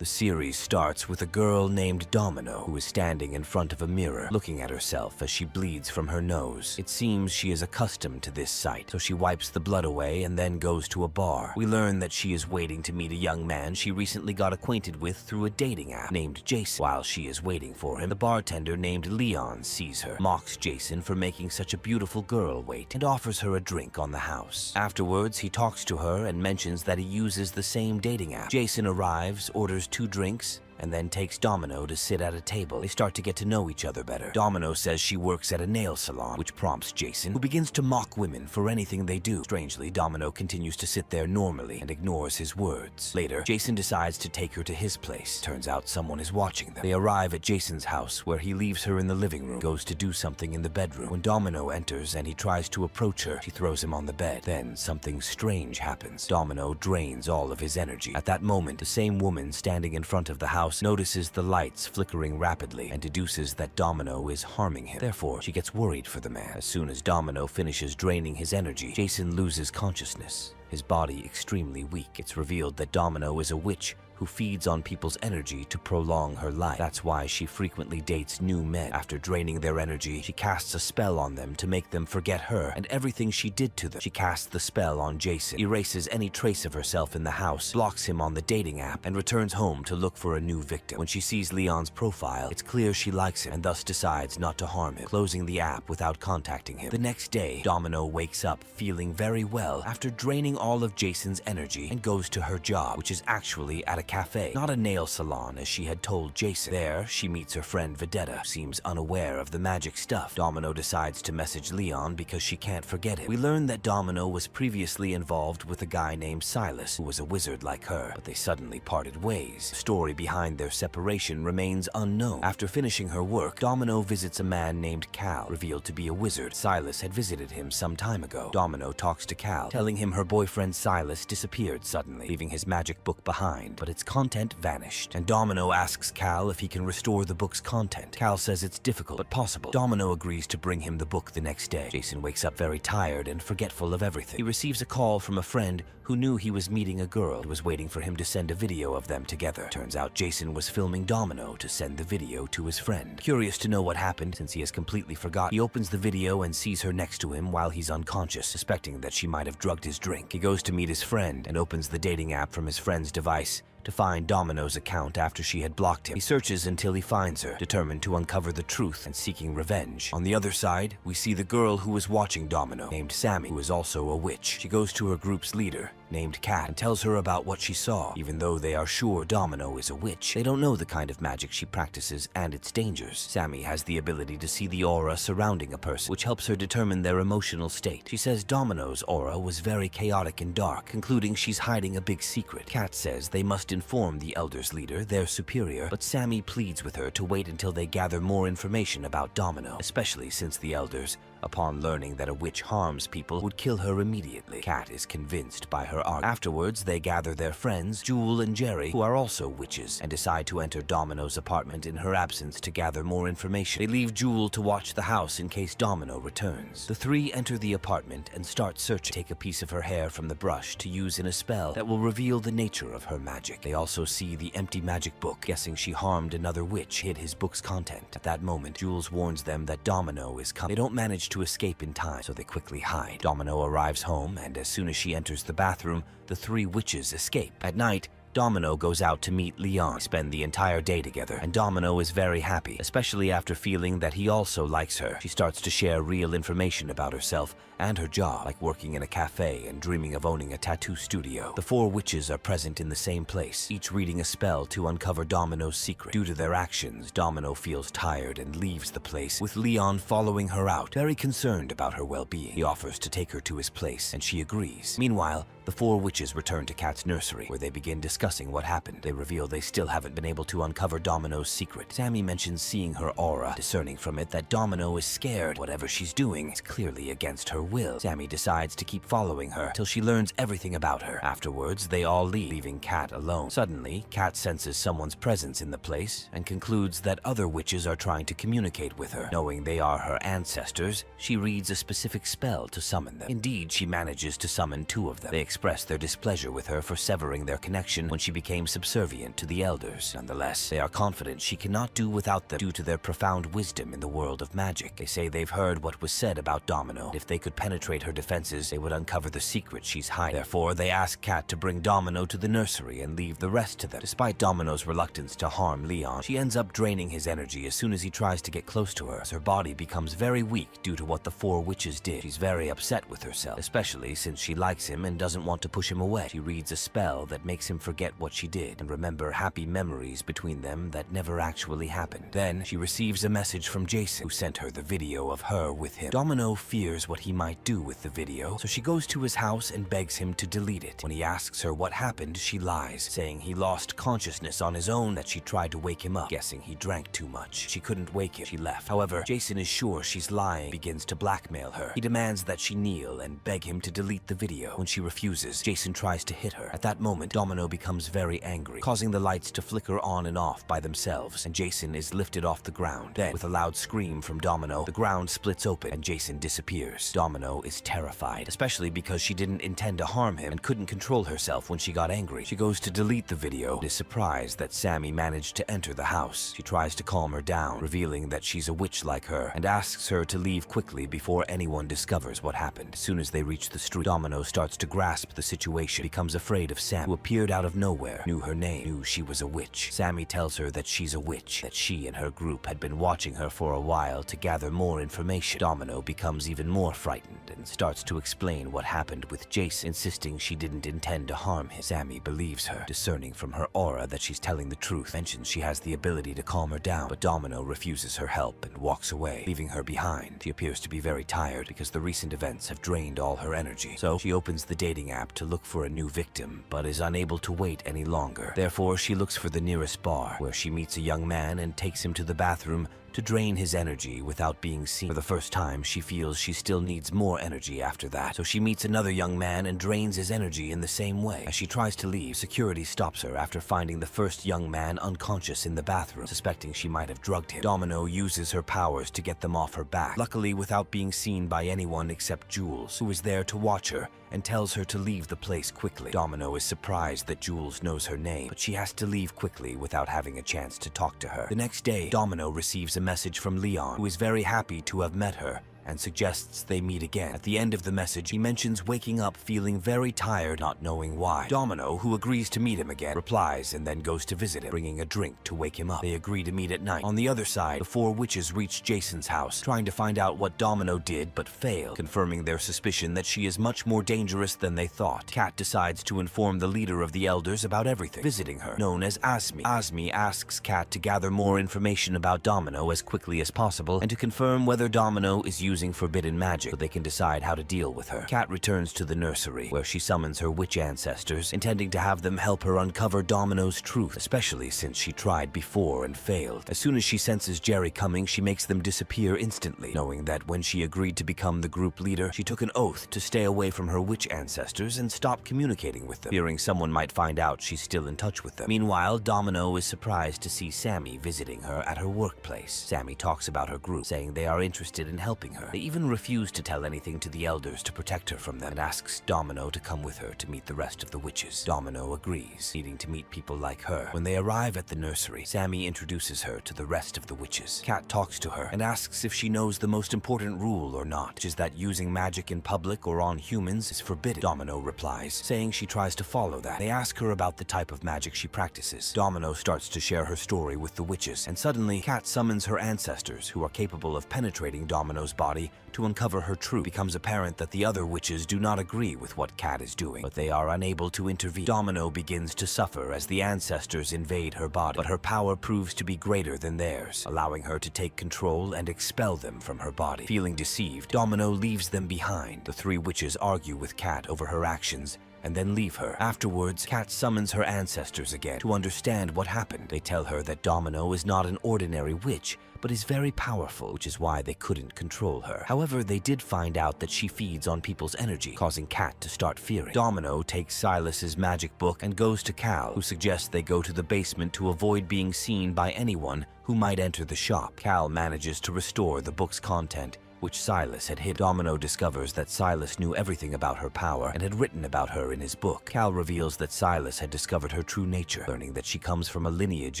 The series starts with a girl named Domino who is standing in front of a mirror, looking at herself as she bleeds from her nose. It seems she is accustomed to this sight, so she wipes the blood away and then goes to a bar. We learn that she is waiting to meet a young man she recently got acquainted with through a dating app named Jason. While she is waiting for him, the bartender named Leon sees her, mocks Jason for making such a beautiful girl wait, and offers her a drink on the house. Afterwards, he talks to her and mentions that he uses the same dating app. Jason arrives, orders 2 drinks, and then takes Domino to sit at a table. They start to get to know each other better. Domino says she works at a nail salon, which prompts Jason, who begins to mock women for anything they do. Strangely, Domino continues to sit there normally and ignores his words. Later, Jason decides to take her to his place. Turns out someone is watching them. They arrive at Jason's house, where he leaves her in the living room, goes to do something in the bedroom. When Domino enters and he tries to approach her, she throws him on the bed. Then something strange happens. Domino drains all of his energy. At that moment, the same woman standing in front of the house notices the lights flickering rapidly and deduces that Domino is harming him. Therefore, she gets worried for the man. As soon as Domino finishes draining his energy, Jason loses consciousness, his body extremely weak. It's revealed that Domino is a witch who feeds on people's energy to prolong her life. That's why she frequently dates new men. After draining their energy, she casts a spell on them to make them forget her and everything she did to them. She casts the spell on Jason, erases any trace of herself in the house, blocks him on the dating app, and returns home to look for a new victim. When she sees Leon's profile, it's clear she likes him and thus decides not to harm him, closing the app without contacting him. The next day, Domino wakes up feeling very well after draining all of Jason's energy and goes to her job, which is actually at a cafe, not a nail salon as she had told Jason. There, she meets her friend Vedetta, who seems unaware of the magic stuff. Domino decides to message Leon because she can't forget him. We learn that Domino was previously involved with a guy named Silas, who was a wizard like her, but they suddenly parted ways. The story behind their separation remains unknown. After finishing her work, Domino visits a man named Cal, revealed to be a wizard. Silas had visited him some time ago. Domino talks to Cal, telling him her boyfriend Silas disappeared suddenly, leaving his magic book behind, but its content vanished, and Domino asks Cal if he can restore the book's content. Cal says it's difficult, but possible. Domino agrees to bring him the book the next day. Jason wakes up very tired and forgetful of everything. He receives a call from a friend who knew he was meeting a girl and was waiting for him to send a video of them together. Turns out Jason was filming Domino to send the video to his friend. Curious to know what happened, since he has completely forgotten, he opens the video and sees her next to him while he's unconscious, suspecting that she might have drugged his drink. He goes to meet his friend and opens the dating app from his friend's device to find Domino's account after she had blocked him. He searches until he finds her, determined to uncover the truth and seeking revenge. On the other side, we see the girl who was watching Domino, named Sammy, who is also a witch. She goes to her group's leader, named Kat, and tells her about what she saw. Even though they are sure Domino is a witch, they don't know the kind of magic she practices and its dangers. Sammy has the ability to see the aura surrounding a person, which helps her determine their emotional state. She says Domino's aura was very chaotic and dark, concluding she's hiding a big secret. Kat says they must inform the Elders leader, their superior, but Sammy pleads with her to wait until they gather more information about Domino, especially since the Elders, upon learning that a witch harms people, would kill her immediately. Kat is convinced by her argument. Afterwards, they gather their friends, Jewel and Jerry, who are also witches, and decide to enter Domino's apartment in her absence to gather more information. They leave Jewel to watch the house in case Domino returns. The 3 enter the apartment and start searching. Take a piece of her hair from the brush to use in a spell that will reveal the nature of her magic. They also see the empty magic book, guessing she harmed another witch, hid his book's content. At that moment, Jules warns them that Domino is coming. They don't manage to escape in time, so they quickly hide. Domino arrives home, and as soon as she enters the bathroom, the 3 witches escape. At night, Domino goes out to meet Leon. They spend the entire day together, and Domino is very happy, especially after feeling that he also likes her. She starts to share real information about herself and her job, like working in a cafe and dreaming of owning a tattoo studio. The 4 witches are present in the same place, each reading a spell to uncover Domino's secret. Due to their actions, Domino feels tired and leaves the place, with Leon following her out, very concerned about her well-being. He offers to take her to his place, and she agrees. Meanwhile, the 4 witches return to Kat's nursery, where they begin discussing what happened. They reveal they still haven't been able to uncover Domino's secret. Sammy mentions seeing her aura, discerning from it that Domino is scared. Whatever she's doing is clearly against her will. Sammy decides to keep following her till she learns everything about her. Afterwards, they all leave, leaving Kat alone. Suddenly, Kat senses someone's presence in the place and concludes that other witches are trying to communicate with her. Knowing they are her ancestors, she reads a specific spell to summon them. Indeed, she manages to summon 2 of them. They explain express their displeasure with her for severing their connection when she became subservient to the elders. Nonetheless, they are confident she cannot do without them due to their profound wisdom in the world of magic. They say they've heard what was said about Domino. If they could penetrate her defenses, they would uncover the secret she's hiding. Therefore, they ask Kat to bring Domino to the nursery and leave the rest to them. Despite Domino's reluctance to harm Leon, she ends up draining his energy as soon as he tries to get close to her, as her body becomes very weak due to what the four witches did. She's very upset with herself, especially since she likes him and doesn't want to push him away. She reads a spell that makes him forget what she did and remember happy memories between them that never actually happened. Then she receives a message from Jason, who sent her the video of her with him. Domino fears what he might do with the video, so she goes to his house and begs him to delete it. When he asks her what happened, she lies, saying he lost consciousness on his own, that she tried to wake him up, guessing he drank too much. She couldn't wake him. She left. However, Jason is sure she's lying, begins to blackmail her. He demands that she kneel and beg him to delete the video. When she refuses, Jason tries to hit her. At that moment, Domino becomes very angry, causing the lights to flicker on and off by themselves, and Jason is lifted off the ground. Then, with a loud scream from Domino, the ground splits open and Jason disappears. Domino is terrified, especially because she didn't intend to harm him and couldn't control herself when she got angry. She goes to delete the video and is surprised that Sammy managed to enter the house. She tries to calm her down, revealing that she's a witch like her, and asks her to leave quickly before anyone discovers what happened. As soon as they reach the street, Domino starts to grasp the situation, becomes afraid of Sam, who appeared out of nowhere, knew her name, knew she was a witch. Sammy tells her that she's a witch, that she and her group had been watching her for a while to gather more information. Domino becomes even more frightened and starts to explain what happened with Jason, insisting she didn't intend to harm him. Sammy believes her, discerning from her aura that she's telling the truth, mentions she has the ability to calm her down, but Domino refuses her help and walks away, leaving her behind. She appears to be very tired because the recent events have drained all her energy, so she opens the dating app to look for a new victim, but is unable to wait any longer. Therefore, she looks for the nearest bar, where she meets a young man and takes him to the bathroom to drain his energy without being seen. For the first time, she feels she still needs more energy after that, so she meets another young man and drains his energy in the same way. As she tries to leave, security stops her after finding the first young man unconscious in the bathroom, suspecting she might have drugged him. Domino uses her powers to get them off her back, luckily without being seen by anyone except Jules, who is there to watch her and tells her to leave the place quickly. Domino is surprised that Jules knows her name, but she has to leave quickly without having a chance to talk to her. The next day, Domino receives a message from Leon, who is very happy to have met her and suggests they meet again. At the end of the message, he mentions waking up feeling very tired, not knowing why. Domino, who agrees to meet him again, replies and then goes to visit him, bringing a drink to wake him up. They agree to meet at night. On the other side, the four witches reach Jason's house, trying to find out what Domino did but failed, confirming their suspicion that she is much more dangerous than they thought. Kat decides to inform the leader of the elders about everything, visiting her, known as Asmi. Asmi asks Kat to gather more information about Domino as quickly as possible and to confirm whether Domino is using forbidden magic so they can decide how to deal with her. Kat returns to the nursery, where she summons her witch ancestors, intending to have them help her uncover Domino's truth, especially since she tried before and failed. As soon as she senses Jerry coming, she makes them disappear instantly, knowing that when she agreed to become the group leader, she took an oath to stay away from her witch ancestors and stop communicating with them, fearing someone might find out she's still in touch with them. Meanwhile, Domino is surprised to see Sammy visiting her at her workplace. Sammy talks about her group, saying they are interested in helping her. They even refuse to tell anything to the elders to protect her from them, and asks Domino to come with her to meet the rest of the witches. Domino agrees, needing to meet people like her. When they arrive at the nursery, Sammy introduces her to the rest of the witches. Kat talks to her and asks if she knows the most important rule or not, which is that using magic in public or on humans is forbidden. Domino replies, saying she tries to follow that. They ask her about the type of magic she practices. Domino starts to share her story with the witches, and suddenly Kat summons her ancestors, who are capable of penetrating Domino's body to uncover her truth. It becomes apparent that the other witches do not agree with what Kat is doing, but they are unable to intervene. Domino begins to suffer as the ancestors invade her body, but her power proves to be greater than theirs, allowing her to take control and expel them from her body. Feeling deceived, Domino leaves them behind. The three witches argue with Kat over her actions and then leave her. Afterwards, Kat summons her ancestors again to understand what happened. They tell her that Domino is not an ordinary witch, but is very powerful, which is why they couldn't control her. However, they did find out that she feeds on people's energy, causing Kat to start fearing. Domino takes Silas's magic book and goes to Cal, who suggests they go to the basement to avoid being seen by anyone who might enter the shop. Cal manages to restore the book's content which Silas had hidden. Domino discovers that Silas knew everything about her power and had written about her in his book. Cal reveals that Silas had discovered her true nature, learning that she comes from a lineage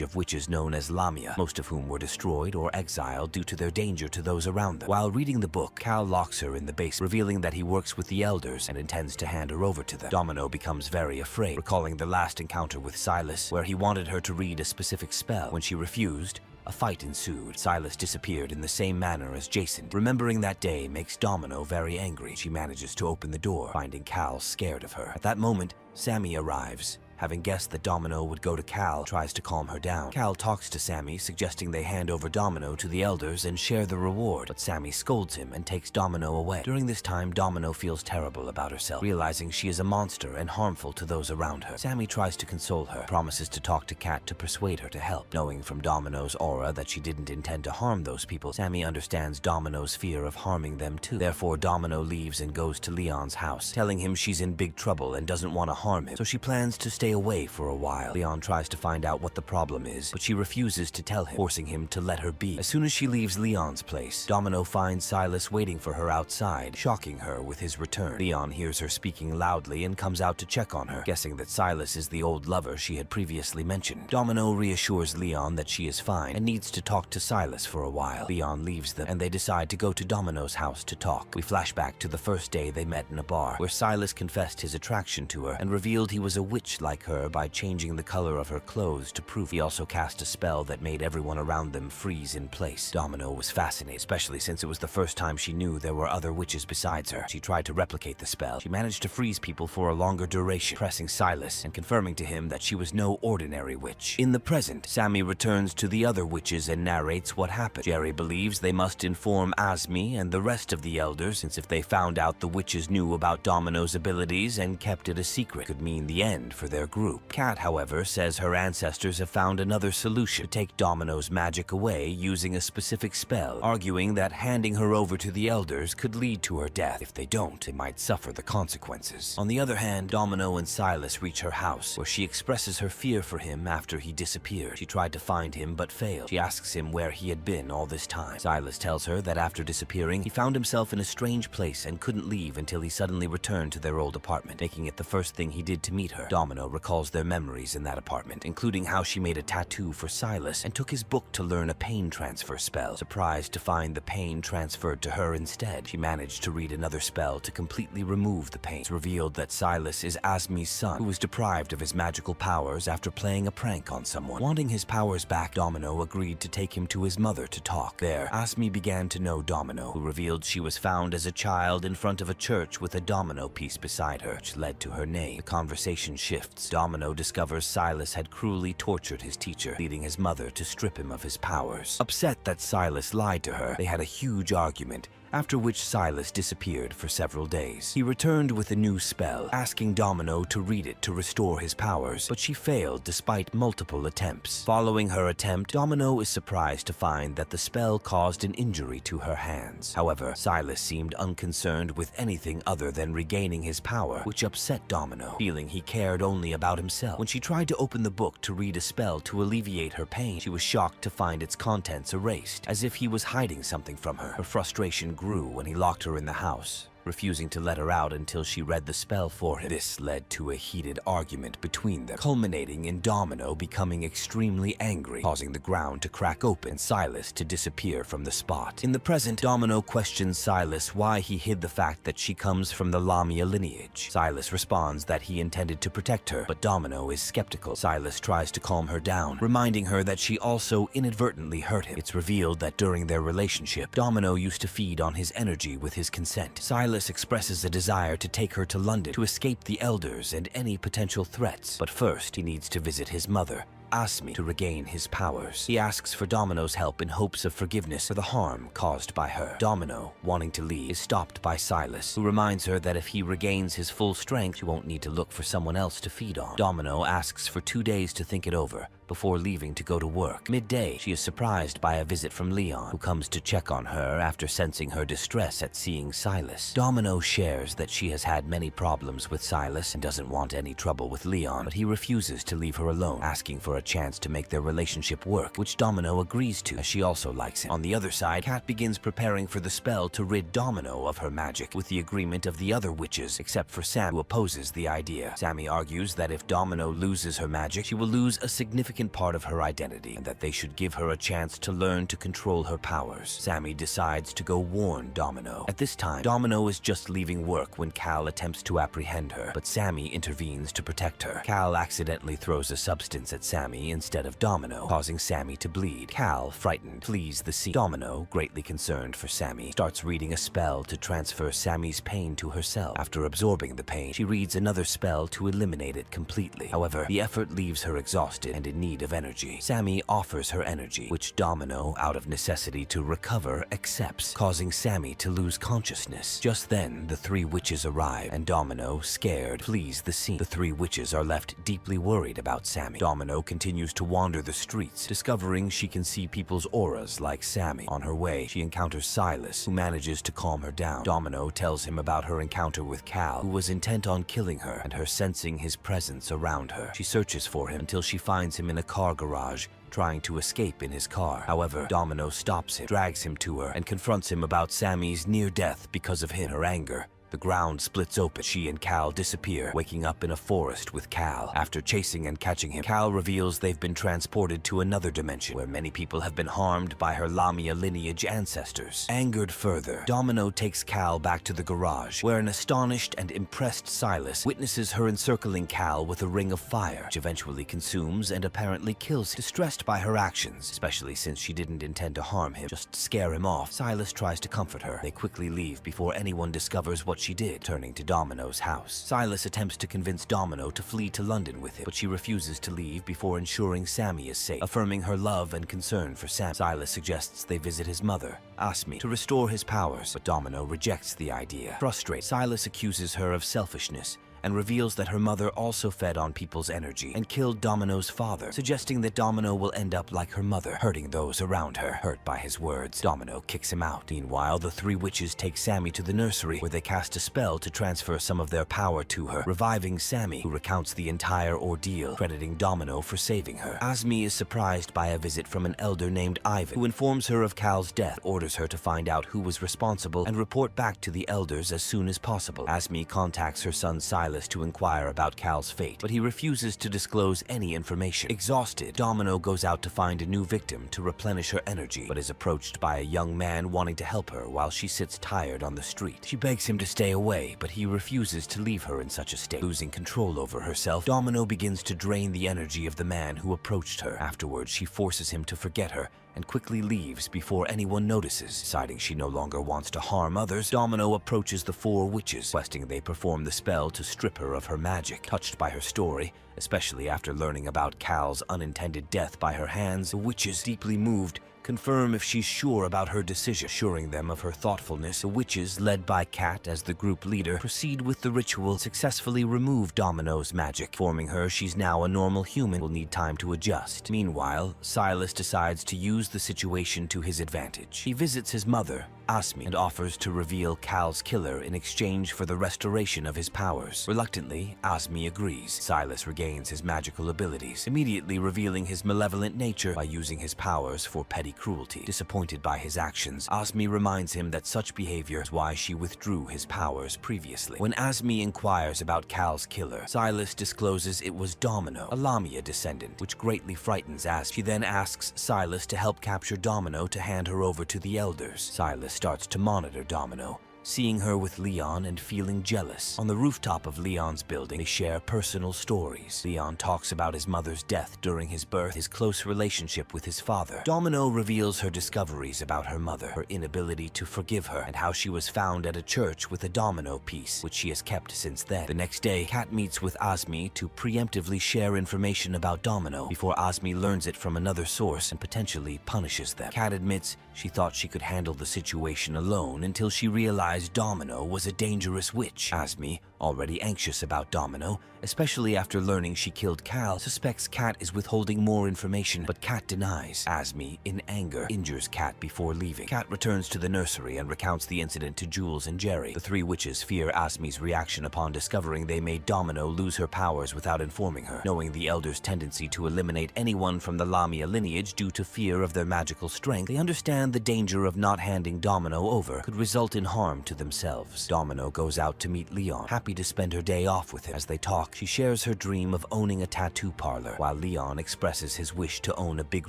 of witches known as Lamia, most of whom were destroyed or exiled due to their danger to those around them. While reading the book, Cal locks her in the basement, revealing that he works with the elders and intends to hand her over to them. Domino becomes very afraid, recalling their last encounter with Silas, where he wanted her to read a specific spell. When she refused, a fight ensued. Silas disappeared in the same manner as Jason. Remembering that day makes Domino very angry. She manages to open the door, finding Cal scared of her. At that moment, Sammy arrives. Having guessed that Domino would go to Cal, tries to calm her down. Cal talks to Sammy, suggesting they hand over Domino to the elders and share the reward, but Sammy scolds him and takes Domino away. During this time, Domino feels terrible about herself, realizing she is a monster and harmful to those around her. Sammy tries to console her, promises to talk to Kat to persuade her to help. Knowing from Domino's aura that she didn't intend to harm those people, Sammy understands Domino's fear of harming them too. Therefore, Domino leaves and goes to Leon's house, telling him she's in big trouble and doesn't want to harm him, so she plans to stay away for a while. Leon tries to find out what the problem is, but she refuses to tell him, forcing him to let her be. As soon as she leaves Leon's place, Domino finds Silas waiting for her outside, shocking her with his return. Leon hears her speaking loudly and comes out to check on her, guessing that Silas is the old lover she had previously mentioned. Domino reassures Leon that she is fine and needs to talk to Silas for a while. Leon leaves them, and they decide to go to Domino's house to talk. We flash back to the first day they met in a bar, where Silas confessed his attraction to her and revealed he was a witch like her by changing the color of her clothes to prove. He also cast a spell that made everyone around them freeze in place. Domino was fascinated, especially since it was the first time she knew there were other witches besides her. She tried to replicate the spell. She managed to freeze people for a longer duration, pressing Silas and confirming to him that she was no ordinary witch. In the present, Sammy returns to the other witches and narrates what happened. Jerry believes they must inform Asmi and the rest of the elders, since if they found out the witches knew about Domino's abilities and kept it a secret, it could mean the end for their group. Kat, however, says her ancestors have found another solution to take Domino's magic away using a specific spell, arguing that handing her over to the elders could lead to her death. If they don't, they might suffer the consequences. On the other hand, Domino and Silas reach her house, where she expresses her fear for him after he disappeared. She tried to find him but failed. She asks him where he had been all this time. Silas tells her that after disappearing, he found himself in a strange place and couldn't leave until he suddenly returned to their old apartment, making it the first thing he did to meet her. Domino recalls their memories in that apartment, including how she made a tattoo for Silas and took his book to learn a pain transfer spell. Surprised to find the pain transferred to her instead, she managed to read another spell to completely remove the pain. It's revealed that Silas is Asmi's son, who was deprived of his magical powers after playing a prank on someone. Wanting his powers back, Domino agreed to take him to his mother to talk. There, Asmi began to know Domino, who revealed she was found as a child in front of a church with a domino piece beside her, which led to her name. The conversation shifts. Domino discovers Silas had cruelly tortured his teacher, leading his mother to strip him of his powers. Upset that Silas lied to her, they had a huge argument, after which Silas disappeared for several days. He returned with a new spell, asking Domino to read it to restore his powers, but she failed despite multiple attempts. Following her attempt, Domino is surprised to find that the spell caused an injury to her hands. However, Silas seemed unconcerned with anything other than regaining his power, which upset Domino, feeling he cared only about himself. When she tried to open the book to read a spell to alleviate her pain, she was shocked to find its contents erased, as if he was hiding something from her. Her frustration grew when he locked her in the house, refusing to let her out until she read the spell for him. This led to a heated argument between them, culminating in Domino becoming extremely angry, causing the ground to crack open and Silas to disappear from the spot. In the present, Domino questions Silas why he hid the fact that she comes from the Lamia lineage. Silas responds that he intended to protect her, but Domino is skeptical. Silas tries to calm her down, reminding her that she also inadvertently hurt him. It's revealed that during their relationship, Domino used to feed on his energy with his consent. Silas expresses a desire to take her to London to escape the elders and any potential threats, but first he needs to visit his mother, Asmi, to regain his powers. He asks for Domino's help in hopes of forgiveness for the harm caused by her. Domino, wanting to leave, is stopped by Silas, who reminds her that if he regains his full strength, she won't need to look for someone else to feed on. Domino asks for 2 days to think it over, before leaving to go to work. Midday, she is surprised by a visit from Leon, who comes to check on her after sensing her distress at seeing Silas. Domino shares that she has had many problems with Silas and doesn't want any trouble with Leon, but he refuses to leave her alone, asking for a chance to make their relationship work, which Domino agrees to, as she also likes him. On the other side, Kat begins preparing for the spell to rid Domino of her magic, with the agreement of the other witches, except for Sam, who opposes the idea. Sammy argues that if Domino loses her magic, she will lose a significant part of her identity, and that they should give her a chance to learn to control her powers. Sammy decides to go warn Domino. At this time, Domino is just leaving work when Cal attempts to apprehend her, but Sammy intervenes to protect her. Cal accidentally throws a substance at Sammy instead of Domino, causing Sammy to bleed. Cal, frightened, flees the scene. Domino, greatly concerned for Sammy, starts reading a spell to transfer Sammy's pain to herself. After absorbing the pain, she reads another spell to eliminate it completely. However, the effort leaves her exhausted and in need of energy. Sammy offers her energy, which Domino, out of necessity to recover, accepts, causing Sammy to lose consciousness. Just then, the three witches arrive, and Domino, scared, flees the scene. The three witches are left deeply worried about Sammy. Domino continues to wander the streets, discovering she can see people's auras like Sammy. On her way, she encounters Silas, who manages to calm her down. Domino tells him about her encounter with Cal, who was intent on killing her, and her sensing his presence around her. She searches for him until she finds him in a car garage, trying to escape in his car. However, Domino stops him, drags him to her, and confronts him about Sammy's near death because of her anger. The ground splits open. She and Cal disappear, waking up in a forest with Cal. After chasing and catching him, Cal reveals they've been transported to another dimension where many people have been harmed by her Lamia lineage ancestors. Angered further, Domino takes Cal back to the garage, where an astonished and impressed Silas witnesses her encircling Cal with a ring of fire, which eventually consumes and apparently kills him. Distressed by her actions, especially since she didn't intend to harm him, just scare him off, Silas tries to comfort her. They quickly leave before anyone discovers what she did, turning to Domino's house. Silas attempts to convince Domino to flee to London with him, but she refuses to leave before ensuring Sammy is safe, affirming her love and concern for Sam. Silas suggests they visit his mother, Asmi, to restore his powers, but Domino rejects the idea. Frustrated, Silas accuses her of selfishness and reveals that her mother also fed on people's energy and killed Domino's father, suggesting that Domino will end up like her mother, hurting those around her. Hurt by his words, Domino kicks him out. Meanwhile, the three witches take Sammy to the nursery, where they cast a spell to transfer some of their power to her, reviving Sammy, who recounts the entire ordeal, crediting Domino for saving her. Asmi is surprised by a visit from an elder named Ivan, who informs her of Cal's death, orders her to find out who was responsible, and report back to the elders as soon as possible. Asmi contacts her son Silas to inquire about Cal's fate, but he refuses to disclose any information. Exhausted, Domino goes out to find a new victim to replenish her energy, but is approached by a young man wanting to help her while she sits tired on the street. She begs him to stay away, but he refuses to leave her in such a state. Losing control over herself, Domino begins to drain the energy of the man who approached her. Afterwards, she forces him to forget her and quickly leaves before anyone notices. Deciding she no longer wants to harm others, Domino approaches the four witches, requesting they perform the spell to strip her of her magic. Touched by her story, especially after learning about Cal's unintended death by her hands, the witches, deeply moved, confirm if she's sure about her decision. Assuring them of her thoughtfulness, the witches, led by Kat as the group leader, proceed with the ritual, successfully remove Domino's magic. Informing her she's now a normal human, will need time to adjust. Meanwhile, Silas decides to use the situation to his advantage. He visits his mother, Asmi, and offers to reveal Cal's killer in exchange for the restoration of his powers. Reluctantly, Asmi agrees. Silas regains his magical abilities, immediately revealing his malevolent nature by using his powers for petty cruelty. Disappointed by his actions, Asmi reminds him that such behavior is why she withdrew his powers previously. When Asmi inquires about Cal's killer, Silas discloses it was Domino, a Lamia descendant, which greatly frightens Asmi. She then asks Silas to help capture Domino to hand her over to the elders. Silas starts to monitor Domino, seeing her with Leon and feeling jealous. On the rooftop of Leon's building, they share personal stories. Leon talks about his mother's death during his birth, his close relationship with his father. Domino reveals her discoveries about her mother, her inability to forgive her, and how she was found at a church with a domino piece, which she has kept since then. The next day, Kat meets with Asmi to preemptively share information about Domino before Asmi learns it from another source and potentially punishes them. Kat admits she thought she could handle the situation alone until she realized Domino was a dangerous witch. Asmi, already anxious about Domino, especially after learning she killed Cal, suspects Kat is withholding more information, but Kat denies. Asmi, in anger, injures Kat before leaving. Kat returns to the nursery and recounts the incident to Jules and Jerry. The three witches fear Asmi's reaction upon discovering they made Domino lose her powers without informing her. Knowing the elders' tendency to eliminate anyone from the Lamia lineage due to fear of their magical strength, they understand the danger of not handing Domino over could result in harm to themselves. Domino goes out to meet Leon, happy to spend her day off with him. As they talk, she shares her dream of owning a tattoo parlor, while Leon expresses his wish to own a big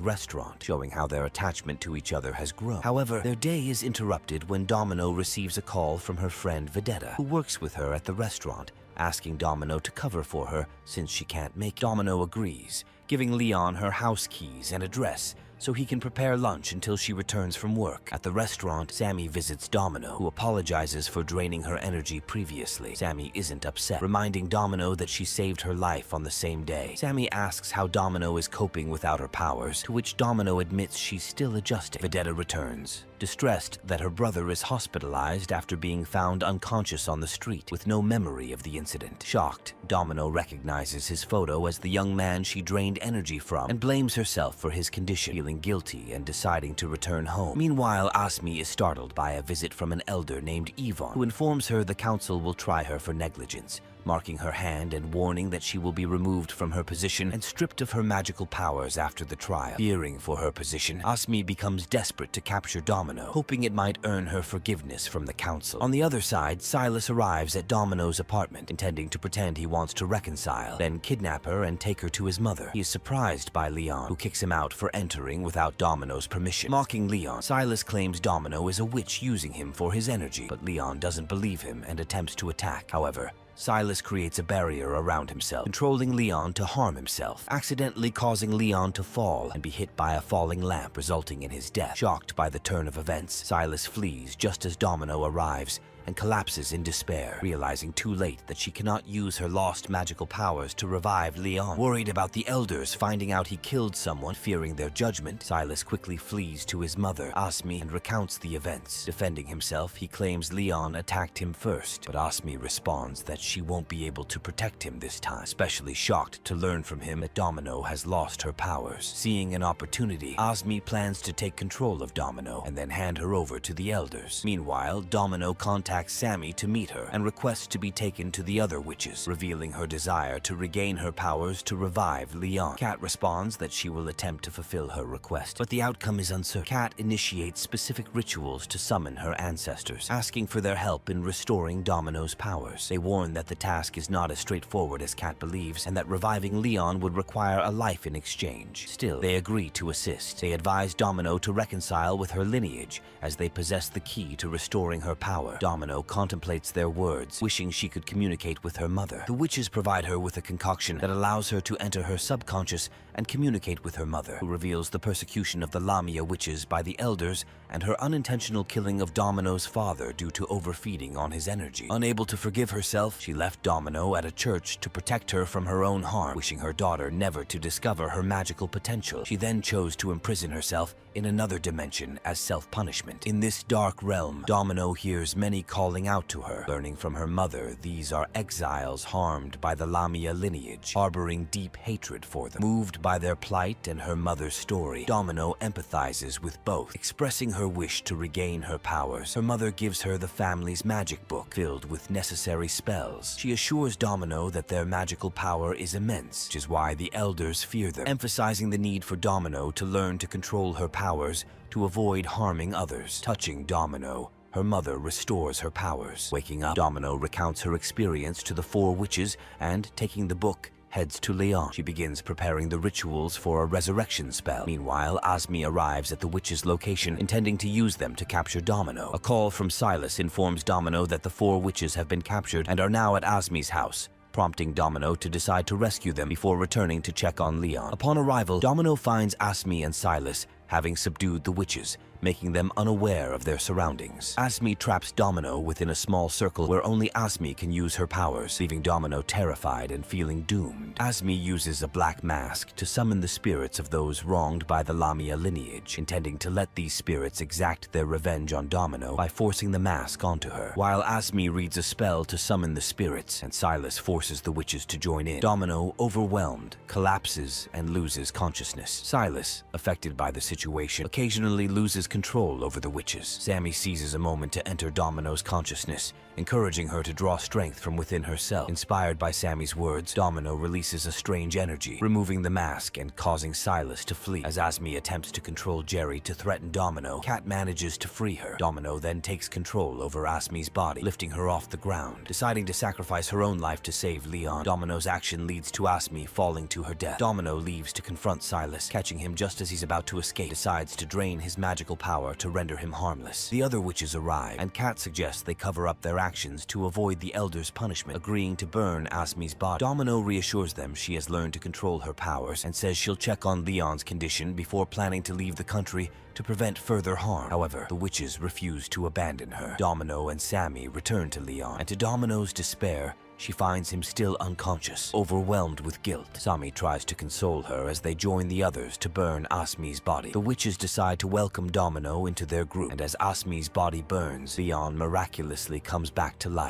restaurant, showing how their attachment to each other has grown. However, their day is interrupted when Domino receives a call from her friend Vedetta, who works with her at the restaurant, asking Domino to cover for her since she can't make it. Domino agrees, giving Leon her house keys and address so he can prepare lunch until she returns from work. At the restaurant, Sammy visits Domino, who apologizes for draining her energy previously. Sammy isn't upset, reminding Domino that she saved her life on the same day. Sammy asks how Domino is coping without her powers, to which Domino admits she's still adjusting. Vedetta returns, distressed that her brother is hospitalized after being found unconscious on the street, with no memory of the incident. Shocked, Domino recognizes his photo as the young man she drained energy from and blames herself for his condition, feeling guilty and deciding to return home. Meanwhile, Asmi is startled by a visit from an elder named Yvonne, who informs her the council will try her for negligence, marking her hand and warning that she will be removed from her position and stripped of her magical powers after the trial. Fearing for her position, Asmi becomes desperate to capture Domino, hoping it might earn her forgiveness from the council. On the other side, Silas arrives at Domino's apartment, intending to pretend he wants to reconcile, then kidnap her and take her to his mother. He is surprised by Leon, who kicks him out for entering without Domino's permission. Mocking Leon, Silas claims Domino is a witch using him for his energy, but Leon doesn't believe him and attempts to attack. However, Silas creates a barrier around himself, controlling Leon to harm himself, accidentally causing Leon to fall and be hit by a falling lamp, resulting in his death. Shocked by the turn of events, Silas flees just as Domino arrives and collapses in despair, realizing too late that she cannot use her lost magical powers to revive Leon. Worried about the elders finding out he killed someone, fearing their judgment, Silas quickly flees to his mother, Asmi, and recounts the events. Defending himself, he claims Leon attacked him first, but Asmi responds that she won't be able to protect him this time, especially shocked to learn from him that Domino has lost her powers. Seeing an opportunity, Asmi plans to take control of Domino and then hand her over to the elders. Meanwhile, Domino contacts Sammy to meet her and requests to be taken to the other witches, revealing her desire to regain her powers to revive Leon. Kat responds that she will attempt to fulfill her request, but the outcome is uncertain. Kat initiates specific rituals to summon her ancestors, asking for their help in restoring Domino's powers. They warn that the task is not as straightforward as Kat believes, and that reviving Leon would require a life in exchange. Still, they agree to assist. They advise Domino to reconcile with her lineage, as they possess the key to restoring her power. Domino contemplates their words, wishing she could communicate with her mother. The witches provide her with a concoction that allows her to enter her subconscious and communicate with her mother, who reveals the persecution of the Lamia witches by the elders and her unintentional killing of Domino's father due to overfeeding on his energy. Unable to forgive herself, she left Domino at a church to protect her from her own harm, wishing her daughter never to discover her magical potential. She then chose to imprison herself in another dimension as self-punishment. In this dark realm, Domino hears many calling out to her, learning from her mother these are exiles harmed by the Lamia lineage, harboring deep hatred for them. Moved by their plight and her mother's story, Domino empathizes with both, expressing her wish to regain her powers. Her mother gives her the family's magic book, filled with necessary spells. She assures Domino that their magical power is immense, which is why the elders fear them, emphasizing the need for Domino to learn to control her powers to avoid harming others. Touching Domino, her mother restores her powers. Waking up, Domino recounts her experience to the four witches and, taking the book, heads to Leon. She begins preparing the rituals for a resurrection spell. Meanwhile, Asmi arrives at the witches' location, intending to use them to capture Domino. A call from Silas informs Domino that the four witches have been captured and are now at Asmi's house, prompting Domino to decide to rescue them before returning to check on Leon. Upon arrival, Domino finds Asmi and Silas having subdued the witches, making them unaware of their surroundings. Asmi traps Domino within a small circle where only Asmi can use her powers, leaving Domino terrified and feeling doomed. Asmi uses a black mask to summon the spirits of those wronged by the Lamia lineage, intending to let these spirits exact their revenge on Domino by forcing the mask onto her. While Asmi reads a spell to summon the spirits, and Silas forces the witches to join in, Domino, overwhelmed, collapses and loses consciousness. Silas, affected by the situation, occasionally loses control over the witches. Sammy seizes a moment to enter Domino's consciousness, encouraging her to draw strength from within herself. Inspired by Sammy's words, Domino releases a strange energy, removing the mask and causing Silas to flee. As Asmi attempts to control Jerry to threaten Domino, Kat manages to free her. Domino then takes control over Asmi's body, lifting her off the ground. Deciding to sacrifice her own life to save Leon, Domino's action leads to Asmi falling to her death. Domino leaves to confront Silas, catching him just as he's about to escape, decides to drain his magical power to render him harmless. The other witches arrive, and Kat suggests they cover up their actions to avoid the Elder's punishment, agreeing to burn Asmi's body. Domino reassures them she has learned to control her powers and says she'll check on Leon's condition before planning to leave the country to prevent further harm. However, the witches refuse to abandon her. Domino and Sammy return to Leon, and to Domino's despair, she finds him still unconscious, overwhelmed with guilt. Sammy tries to console her as they join the others to burn Asmi's body. The witches decide to welcome Domino into their group, and as Asmi's body burns, Leon miraculously comes back to life.